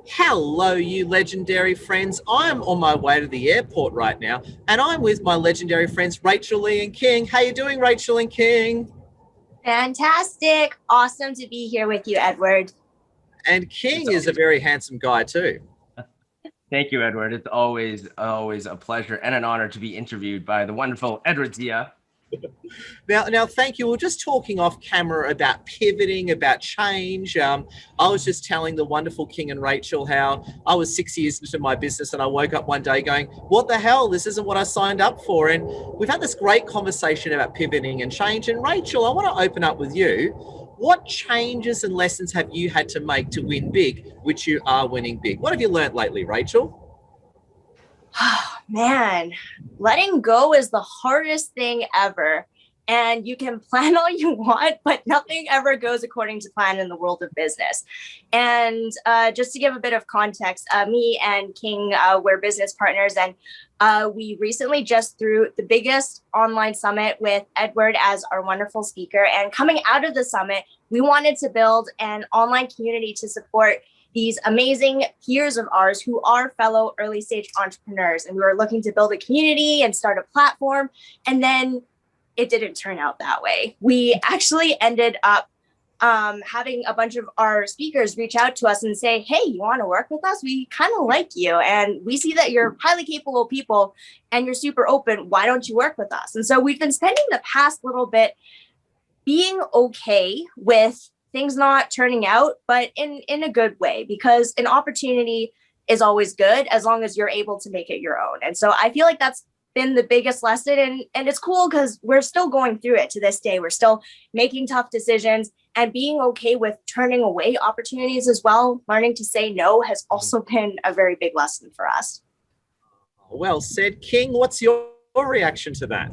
Hello, you legendary friends. I'm on my way to the airport right now, and I'm with my legendary friends Rachel Lee and King. How you doing, Rachel and King? Fantastic. Awesome to be here with you, Edward. And It's King is a always very handsome guy too. Thank you, Edward. It's always a pleasure and an honor to be interviewed by the wonderful Edward Zia. Now, thank you. We are just talking off camera about pivoting, about change. I was just telling the wonderful King and Rachel how I was 6 years into my business and I woke up one day going, "What the hell? This isn't what I signed up for." And we've had this great conversation about pivoting and change. And Rachel, I want to open up with you. What changes and lessons have you had to make to win big, which you are winning big? What have you learned lately, Rachel? Man, letting go is the hardest thing ever. And you can plan all you want, but nothing ever goes according to plan in the world of business. And just to give a bit of context, me and King were business partners, and we recently just threw the biggest online summit with Edward as our wonderful speaker. And coming out of the summit, we wanted to build an online community to support these amazing peers of ours who are fellow early stage entrepreneurs. And we were looking to build a community and start a platform. And then it didn't turn out that way. We actually ended up having a bunch of our speakers reach out to us and say, "Hey, you want to work with us? We kind of like you. And we see that you're highly capable people and you're super open. Why don't you work with us?" And so we've been spending the past little bit being okay with things not turning out, but in a good way, because an opportunity is always good as long as you're able to make it your own. And so I feel like that's been the biggest lesson, and it's cool because we're still going through it to this day. We're still making tough decisions and being okay with turning away opportunities as well. Learning to say no has also been a very big lesson for us. Well said, King. What's your reaction to that?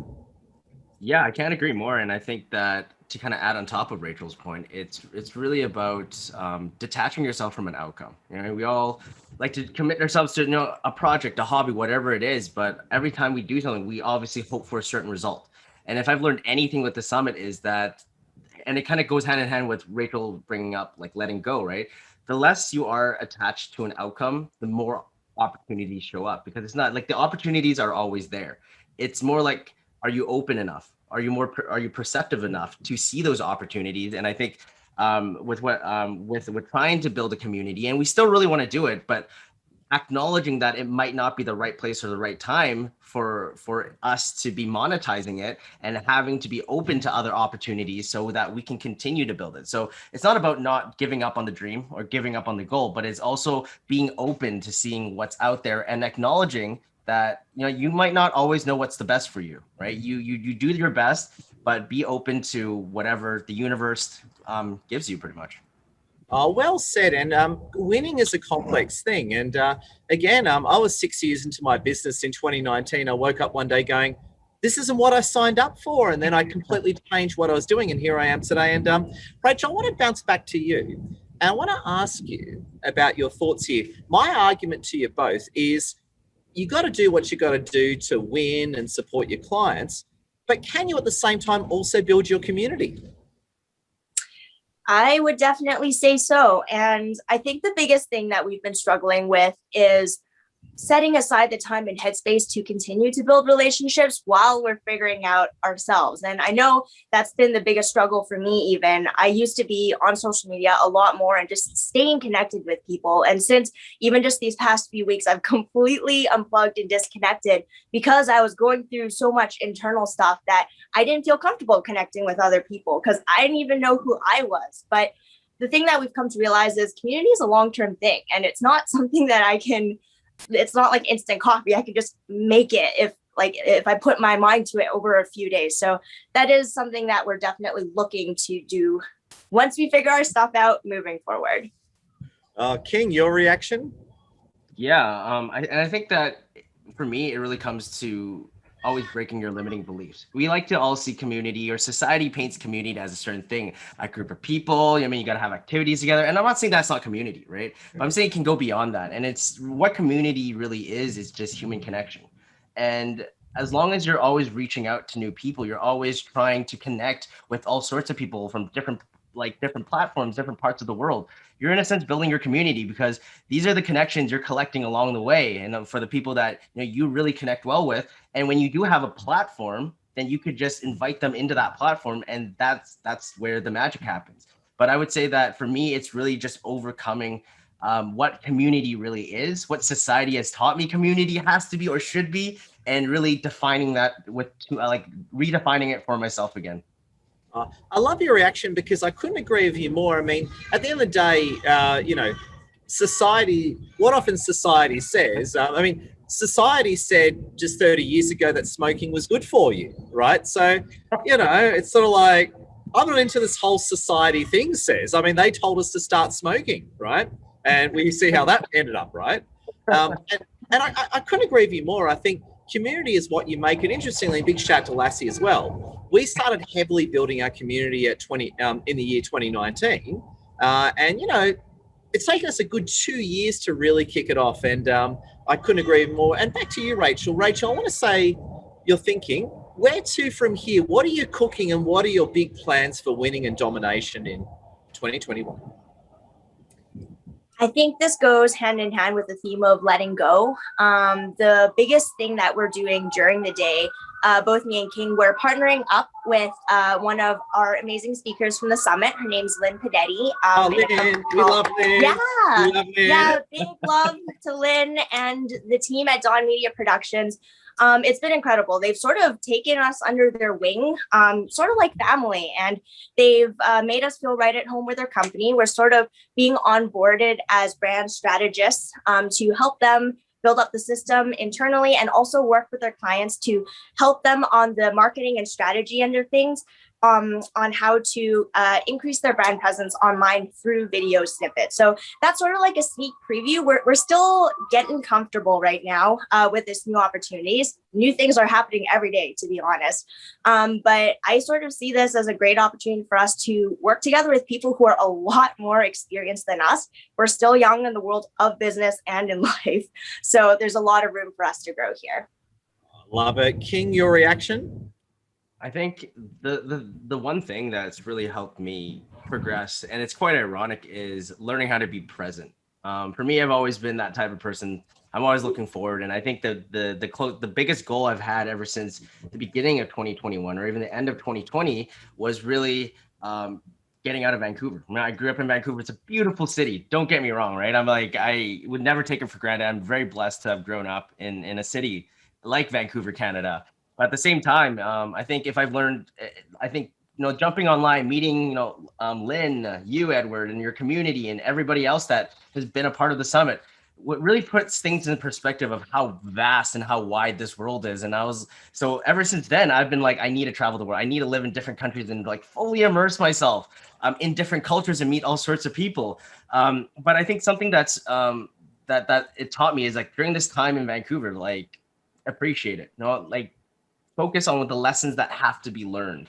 Yeah, I can't agree more. And I think that to kind of add on top of Rachel's point, it's really about detaching yourself from an outcome. We all like to commit ourselves to a project, a hobby, whatever it is. But every time we do something, we obviously hope for a certain result. And if I've learned anything with the summit is that, and it kind of goes hand in hand with Rachel bringing up like letting go, right? The less you are attached to an outcome, the more opportunities show up, because it's not like the opportunities are always there. It's more like, are you open enough? Are you perceptive enough to see those opportunities? And I think with trying to build a community, and we still really want to do it, but acknowledging that it might not be the right place or the right time for us to be monetizing it, and having to be open to other opportunities so that we can continue to build it. So it's not about not giving up on the dream or giving up on the goal, but it's also being open to seeing what's out there and acknowledging that you might not always know what's the best for you, right? You do your best, but be open to whatever the universe gives you, pretty much. Oh, well said. And winning is a complex thing. And again, I was 6 years into my business in 2019. I woke up one day going, "This isn't what I signed up for." And then I completely changed what I was doing. And here I am today. And Rachel, I want to bounce back to you. And I want to ask you about your thoughts here. My argument to you both is you got to do what you got to do to win and support your clients. But can you at the same time also build your community? I would definitely say so. And I think the biggest thing that we've been struggling with is setting aside the time and headspace to continue to build relationships while we're figuring out ourselves. And I know that's been the biggest struggle for me. Even I used to be on social media a lot more and just staying connected with people. And since even just these past few weeks, I've completely unplugged and disconnected because I was going through so much internal stuff that I didn't feel comfortable connecting with other people because I didn't even know who I was. But the thing that we've come to realize is community is a long-term thing, and it's not something that it's not like instant coffee. I could just make it if I put my mind to it over a few days. So that is something that we're definitely looking to do once we figure our stuff out moving forward. King, your reaction? Yeah, I think that for me, it really comes to always breaking your limiting beliefs. We like to all see community, or society paints community as a certain thing, a group of people. You got to have activities together. And I'm not saying that's not community, right? But I'm saying it can go beyond that. And it's what community really is just human connection. And as long as you're always reaching out to new people, you're always trying to connect with all sorts of people from different like different platforms, different parts of the world, you're in a sense building your community, because these are the connections you're collecting along the way, and for the people that you really connect well with. And when you do have a platform, then you could just invite them into that platform, and that's where the magic happens. But I would say that for me, it's really just overcoming what community really is, what society has taught me community has to be or should be, and really defining that with like redefining it for myself again. I love your reaction because I couldn't agree with you more. I mean, at the end of the day, society, what often society says, society said just 30 years ago that smoking was good for you, right? So, it's sort of like, I'm not into this whole society thing says. I mean, they told us to start smoking, right? And we see how that ended up, right? And I couldn't agree with you more. I think community is what you make it. Interestingly, big shout to Lassie as well. We started heavily building our community at in the year 2019, and it's taken us a good 2 years to really kick it off. And I couldn't agree more. And back to you, Rachel. Rachel, I want to say you're thinking, where to from here? What are you cooking, and what are your big plans for winning and domination in 2021? I think this goes hand in hand with the theme of letting go. The biggest thing that we're doing during the day, both me and King, we're partnering up with one of our amazing speakers from the summit. Her name's Lynn Padetti. Lynn, we love Lynn. Yeah, we love Lynn. Yeah, big love to Lynn and the team at Dawn Media Productions. It's been incredible. They've sort of taken us under their wing, sort of like family, and they've made us feel right at home with their company. We're sort of being onboarded as brand strategists to help them build up the system internally, and also work with their clients to help them on the marketing and strategy end of things, on how to increase their brand presence online through video snippets. So that's sort of like a sneak preview. We're still getting comfortable right now with this new opportunities. New things are happening every day, to be honest. But I sort of see this as a great opportunity for us to work together with people who are a lot more experienced than us. We're still young in the world of business and in life. So there's a lot of room for us to grow here. Love it. King, your reaction? I think the one thing that's really helped me progress, and it's quite ironic, is learning how to be present. For me, I've always been that type of person. I'm always looking forward, and I think the biggest goal I've had ever since the beginning of 2021, or even the end of 2020, was really getting out of Vancouver. I mean, I grew up in Vancouver. It's a beautiful city. Don't get me wrong, right? I would never take it for granted. I'm very blessed to have grown up in a city like Vancouver, Canada. But at the same time, I think jumping online, meeting, Lynn, you, Edward, and your community, and everybody else that has been a part of the summit, what really puts things in perspective of how vast and how wide this world is. And so ever since then, I've been like, I need to travel the world. I need to live in different countries and like fully immerse myself in different cultures and meet all sorts of people. But I think something that's that it taught me is, like, during this time in Vancouver, like, appreciate it, like, focus on the lessons that have to be learned,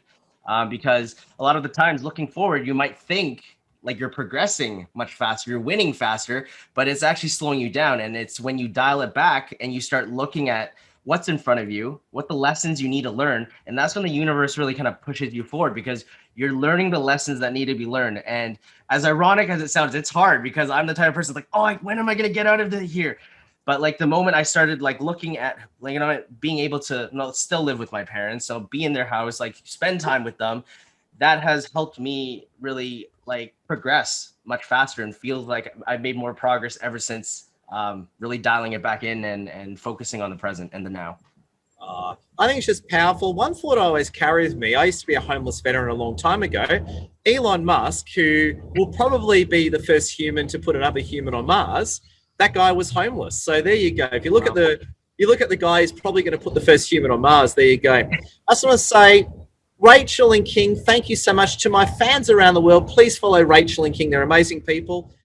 because a lot of the times looking forward, you might think like you're progressing much faster, you're winning faster, but it's actually slowing you down. And it's when you dial it back and you start looking at what's in front of you, what the lessons you need to learn. And that's when the universe really kind of pushes you forward, because you're learning the lessons that need to be learned. And as ironic as it sounds, it's hard, because I'm the type of person like, when am I going to get out of here? But like the moment I started like looking at, like, being able to still live with my parents, so be in their house, like spend time with them, that has helped me really like progress much faster, and feels like I've made more progress ever since really dialing it back in and focusing on the present and the now. I think it's just powerful. One thought I always carry with me, I used to be a homeless veteran a long time ago. Elon Musk, who will probably be the first human to put another human on Mars, that guy was homeless. So there you go. If you look at the guy who's probably going to put the first human on Mars, there you go. I just want to say, Rachel and King, thank you so much. To my fans around the world, please follow Rachel and King. They're amazing people.